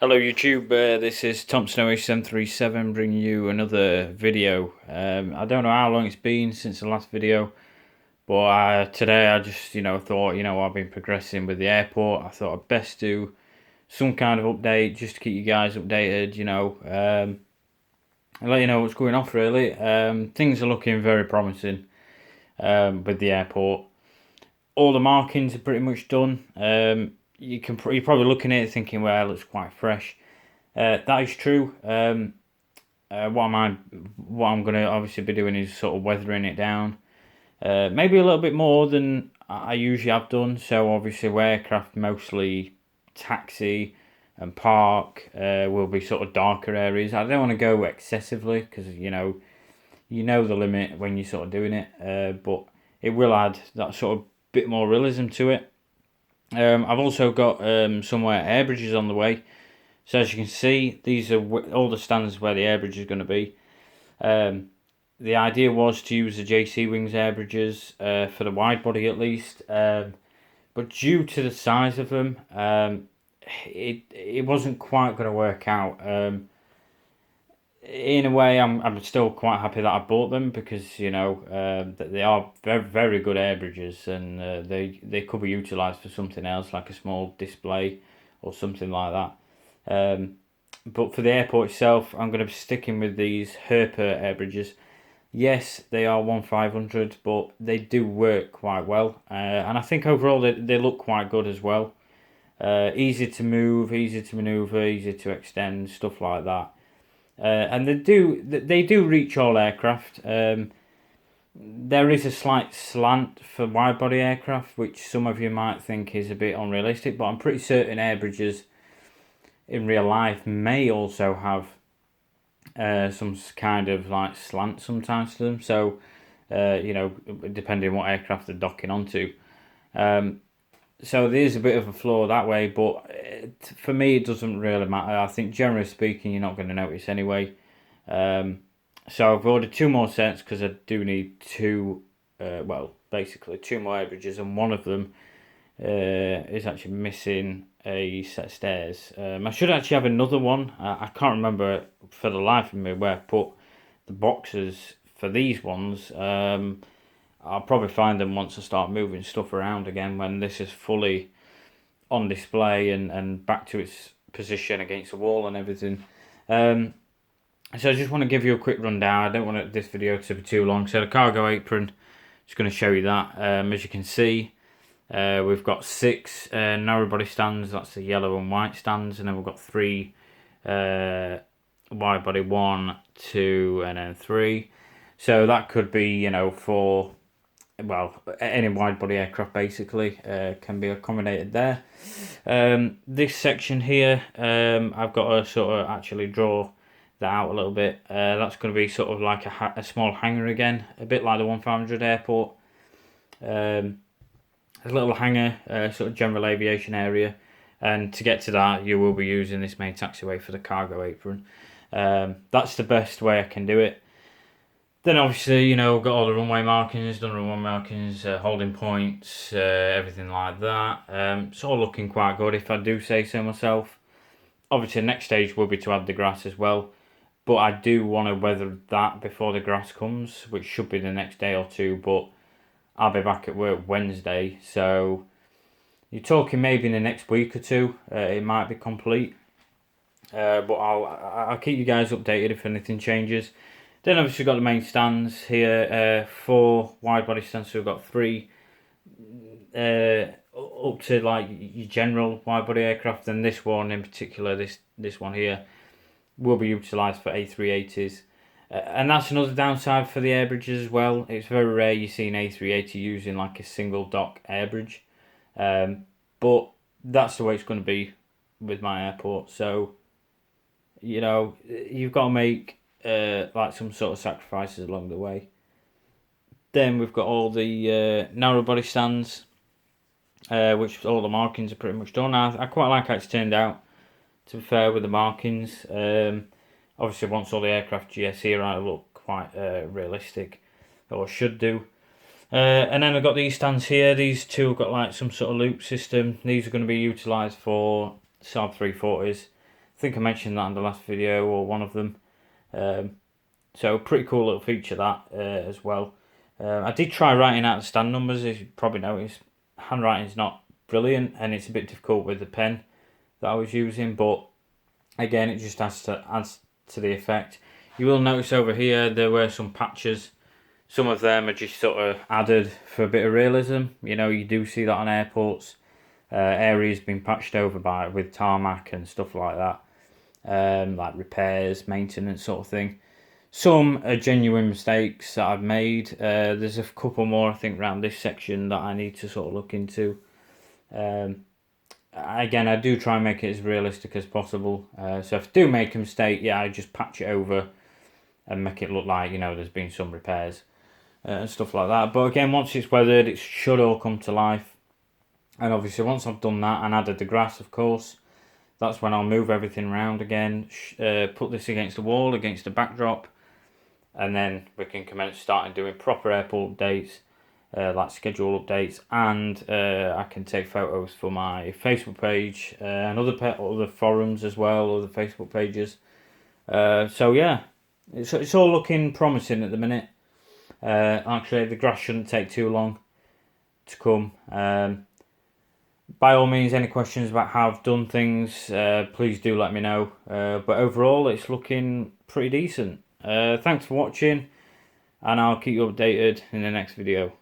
Hello YouTube, this is Tom Snowy 737 bringing you another video. I don't know how long it's been since the last video, but today I just thought I've been progressing with the airport. I thought I'd best do some kind of update just to keep you guys updated, and let you know what's going off really. Things are looking very promising with the airport. All the markings are pretty much done. You're probably looking at it thinking, well, it's quite fresh. That is true. What I'm gonna obviously be doing is sort of weathering it down. Maybe a little bit more than I usually have done. So obviously, where aircraft mostly taxi and park will be sort of darker areas. I don't want to go excessively because you know the limit when you're sort of doing it. But it will add that sort of bit more realism to it. I've also got somewhere air bridges on the way. So as you can see, these are all the stands where the air bridge is going to be. The idea was to use the JC Wings air bridges for the wide body at least, but due to the size of them, it wasn't quite going to work out. In a way, I'm still quite happy that I bought them because they are very very good air bridges, and they could be utilised for something else like a small display or something like that. But for the airport itself, I'm going to be sticking with these Herper air bridges. Yes, they are 1/500, but they do work quite well. And I think overall they look quite good as well. Easy to move, easy to manoeuvre, easy to extend, stuff like that. And they do reach all aircraft. There is a slight slant for wide body aircraft, which some of you might think is a bit unrealistic, but I'm pretty certain air bridges in real life may also have some kind of like slant sometimes to them. So, depending on what aircraft they're docking onto. So there's a bit of a flaw that way, but for me it doesn't really matter. I think generally speaking, you're not going to notice anyway. So I've ordered two more sets because I do need two. Basically two more air bridges, and one of them is actually missing a set of stairs. I should actually have another one. I can't remember for the life of me where I put the boxes for these ones. I'll probably find them once I start moving stuff around again when this is fully on display and back to its position against the wall and everything. So I just want to give you a quick rundown. I don't want this video to be too long. So the cargo apron, just going to show you that. As you can see, we've got 6 narrow body stands. That's the yellow and white stands, and then we've got 3 wide body, 1, 2, and then 3. So that could be for any wide body aircraft basically can be accommodated there. This section here, I've got to sort of actually draw that out a little bit. That's going to be sort of like a small hangar again, a bit like the 1/500 airport. A little hangar, sort of general aviation area, and to get to that you will be using this main taxiway for the cargo apron. That's the best way I can do it. Then obviously, got all the runway markings, done runway markings, holding points, everything like that. It's all looking quite good if I do say so myself. Obviously the next stage will be to add the grass as well, but I do want to weather that before the grass comes, which should be the next day or two, but I'll be back at work Wednesday, so you're talking maybe in the next week or two, it might be complete. But I'll keep you guys updated if anything changes. Then obviously we've got the main stands here, 4 wide body stands, so we've got 3 up to like your general wide body aircraft, and this one in particular, this one here, will be utilised for A380s. And that's another downside for the air bridges as well. It's very rare you see an A380 using like a single dock air bridge. But that's the way it's going to be with my airport. So, you've got to make like some sort of sacrifices along the way. Then we've got all the narrow body stands, which all the markings are pretty much done. I quite like how it's turned out, to be fair, with the markings. Obviously, once all the aircraft GSE are look quite realistic, or should do. And then I've got these stands here. These two have got like some sort of loop system. These are going to be utilised for Saab 340s. I think I mentioned that in the last video, or one of them. So pretty cool little feature that as well. I did try writing out the stand numbers. As you probably noticed, handwriting's not brilliant, and it's a bit difficult with the pen that I was using. But again, it just adds to the effect. You will notice over here there were some patches. Some of them are just sort of added for a bit of realism. You know, you do see that on airports. Areas being patched over with tarmac and stuff like that. Like repairs, maintenance sort of thing. Some are genuine mistakes that I've made. There's a couple more, I think, around this section that I need to sort of look into. Again, I do try and make it as realistic as possible. So if I do make a mistake, yeah, I just patch it over and make it look like, you know, there's been some repairs and stuff like that. But again, once it's weathered, it should all come to life. And obviously, once I've done that and added the grass, of course, that's when I'll move everything around again, put this against the wall, against the backdrop, and then we can commence starting doing proper airport updates, like schedule updates, and I can take photos for my Facebook page and other forums as well, other Facebook pages. So yeah, it's all looking promising at the minute. Actually, the grass shouldn't take too long to come. By all means, any questions about how I've done things, please do let me know. But overall, it's looking pretty decent. Thanks for watching, and I'll keep you updated in the next video.